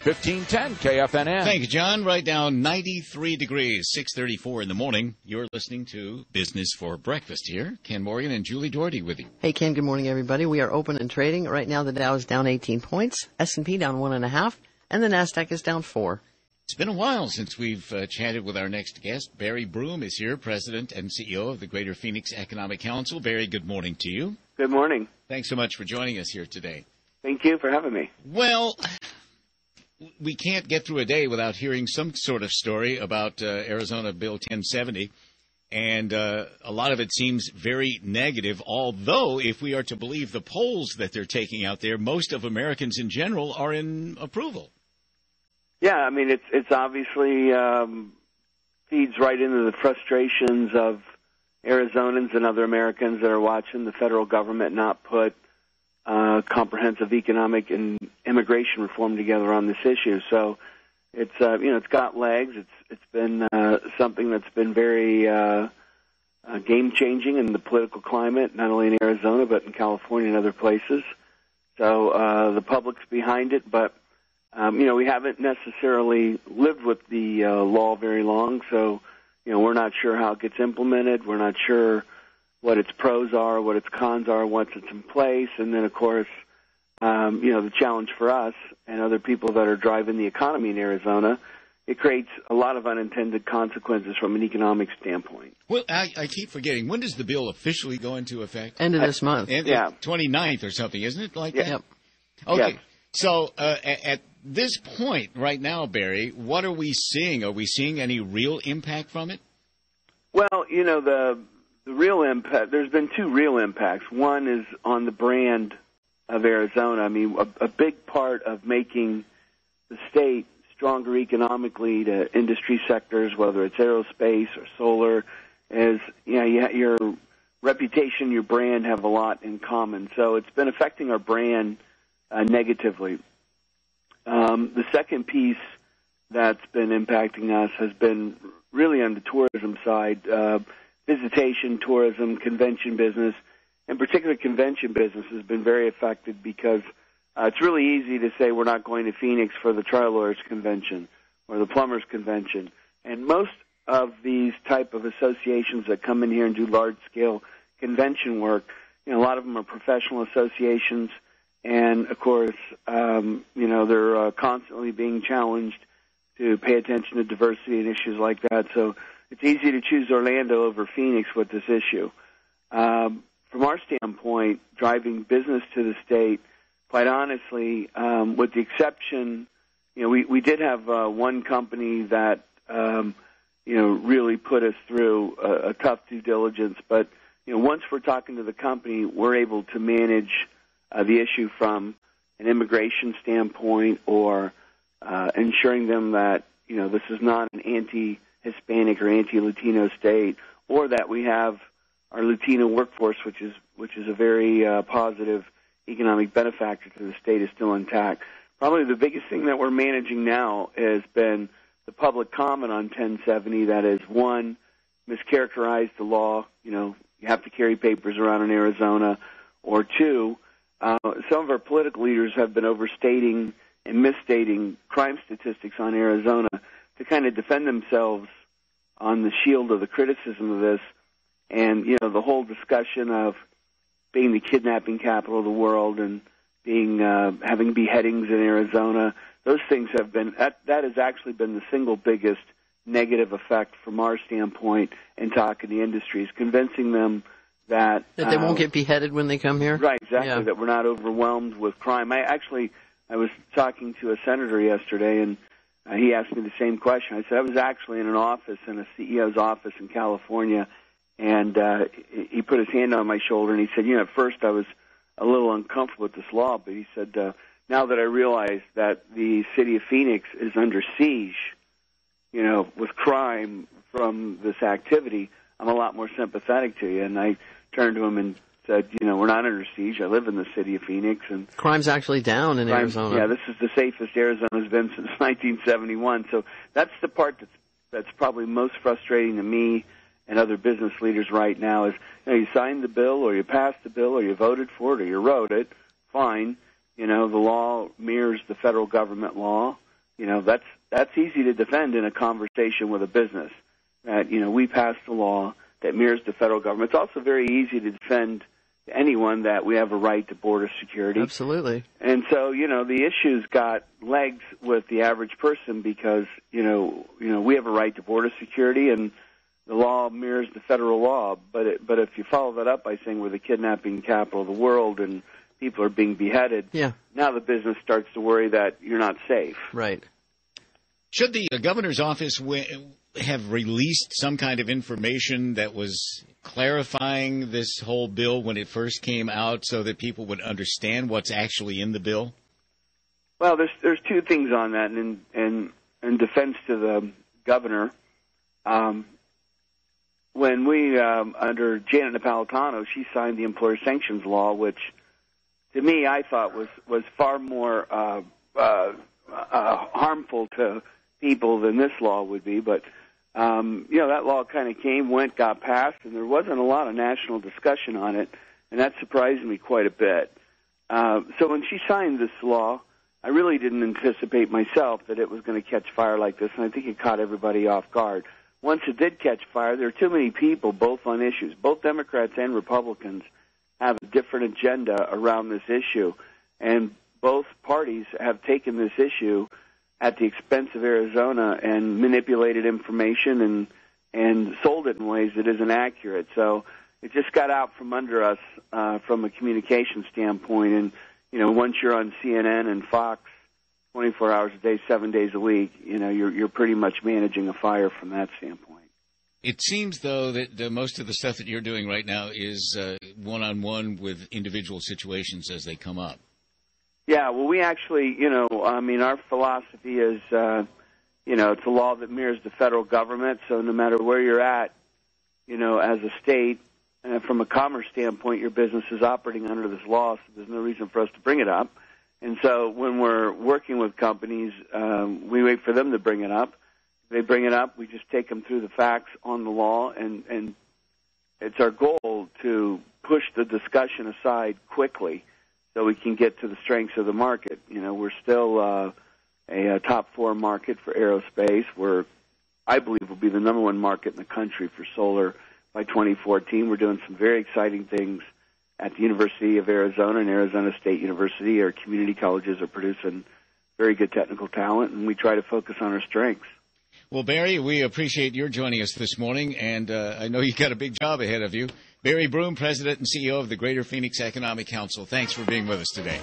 1510 KFNN. Thank you, John. Right now, 93 degrees, 6:34 in the morning. You're listening to Business for Breakfast here. Ken Morgan and Julie Doherty with you. Hey, Ken. Good morning, everybody. We are open and trading. Right now, the Dow is down 18 points, S&P down 1.5, and the NASDAQ is down 4. It's been a while since we've chatted with our next guest. Barry Broome is here, President and CEO of the Greater Phoenix Economic Council. Barry, good morning to you. Good morning. Thanks so much for joining us here today. Thank you for having me. Well, we can't get through a day without hearing some sort of story about Arizona Bill 1070, and a lot of it seems very negative, although if we are to believe the polls that they're taking out there, most of Americans in general are in approval. Yeah, I mean, it's obviously feeds right into the frustrations of Arizonans and other Americans that are watching the federal government not put comprehensive economic and immigration reform together on this issue. So it's it's got legs. It's been something that's been very game changing in the political climate, not only in Arizona but in California and other places. So the public's behind it, but we haven't necessarily lived with the law very long. So we're not sure how it gets implemented. We're not sure what its pros are, what its cons are, once it's in place. And then, of course, the challenge for us and other people that are driving the economy in Arizona, it creates a lot of unintended consequences from an economic standpoint. Well, I keep forgetting. When does the bill officially go into effect? End of this month. 29th or something, isn't it? Like that? Yep. Okay. Yep. So at this point right now, Barry, what are we seeing? Are we seeing any real impact from it? Well, the real impact, there's been two real impacts. One is on the brand of Arizona. I mean, a big part of making the state stronger economically to industry sectors, whether it's aerospace or solar, is, your reputation, your brand have a lot in common. So it's been affecting our brand negatively. The second piece that's been impacting us has been really on the tourism side, visitation, tourism, convention business. In particular, convention business has been very affected because it's really easy to say we're not going to Phoenix for the trial lawyers convention or the plumbers convention. And most of these type of associations that come in here and do large-scale convention work, a lot of them are professional associations. And, of course, they're constantly being challenged to pay attention to diversity and issues like that. So it's easy to choose Orlando over Phoenix with this issue. From our standpoint, driving business to the state, quite honestly, with the exception, we did have one company that, really put us through a tough due diligence. But, once we're talking to the company, we're able to manage the issue from an immigration standpoint or ensuring them that, this is not an anti-Hispanic or anti-Latino state, or that we have our Latino workforce, which is a very positive economic benefactor to the state, is still intact. Probably the biggest thing that we're managing now has been the public comment on 1070 that has, one, mischaracterized the law. You have to carry papers around in Arizona, or two, some of our political leaders have been overstating and misstating crime statistics on Arizona to kind of defend themselves on the shield of the criticism of this. And, the whole discussion of being the kidnapping capital of the world and being having beheadings in Arizona, those things have been, that has actually been the single biggest negative effect from our standpoint in talking to the industry, is convincing them that they won't get beheaded when they come here? Right, exactly, yeah. That we're not overwhelmed with crime. I was talking to a senator yesterday, and he asked me the same question. I said, I was actually in an office, in a CEO's office in California, and he put his hand on my shoulder, and he said, at first I was a little uncomfortable with this law, but he said, now that I realize that the city of Phoenix is under siege, with crime from this activity, I'm a lot more sympathetic to you. And I turned to him and said, we're not under siege. I live in the city of Phoenix. And crime's actually down in Arizona. Yeah, this is the safest Arizona's been since 1971. So that's the part that's probably most frustrating to me and other business leaders right now is, you signed the bill or you passed the bill or you voted for it or you wrote it, fine. The law mirrors the federal government law. That's easy to defend in a conversation with a business. That, we passed a law that mirrors the federal government. It's also very easy to defend to anyone that we have a right to border security. Absolutely. And so, the issue's got legs with the average person because, we have a right to border security and the law mirrors the federal law. But if you follow that up by saying we're the kidnapping capital of the world and people are being beheaded, now the business starts to worry that you're not safe. Right. Should the governor's office have released some kind of information that was clarifying this whole bill when it first came out so that people would understand what's actually in the bill? Well, there's two things on that, and in defense to the governor, when we under Janet Napolitano, she signed the employer sanctions law, which to me I thought was far more harmful to people than this law would be, but that law kind of came, went, got passed, and there wasn't a lot of national discussion on it, and that surprised me quite a bit. So when she signed this law, I really didn't anticipate myself that it was going to catch fire like this, and I think it caught everybody off guard. Once it did catch fire, there are too many people, both on issues. Both Democrats and Republicans have a different agenda around this issue, and both parties have taken this issue at the expense of Arizona and manipulated information and sold it in ways that isn't accurate. So it just got out from under us from a communication standpoint. And, once you're on CNN and Fox 24 hours a day, 7 days a week, you're pretty much managing a fire from that standpoint. It seems, though, that most of the stuff that you're doing right now is one-on-one with individual situations as they come up. Yeah, well, we actually, our philosophy is, it's a law that mirrors the federal government, so no matter where you're at, as a state, from a commerce standpoint, your business is operating under this law, so there's no reason for us to bring it up. And so when we're working with companies, we wait for them to bring it up. If they bring it up, we just take them through the facts on the law, and it's our goal to push the discussion aside quickly so we can get to the strengths of the market. We're still a top 4 market for aerospace. I believe will be the number 1 market in the country for solar by 2014. We're doing some very exciting things at the University of Arizona and Arizona State University. Our community colleges are producing very good technical talent, and we try to focus on our strengths. Well, Barry, we appreciate your joining us this morning, and I know you've got a big job ahead of you. Barry Broome, President and CEO of the Greater Phoenix Economic Council. Thanks for being with us today.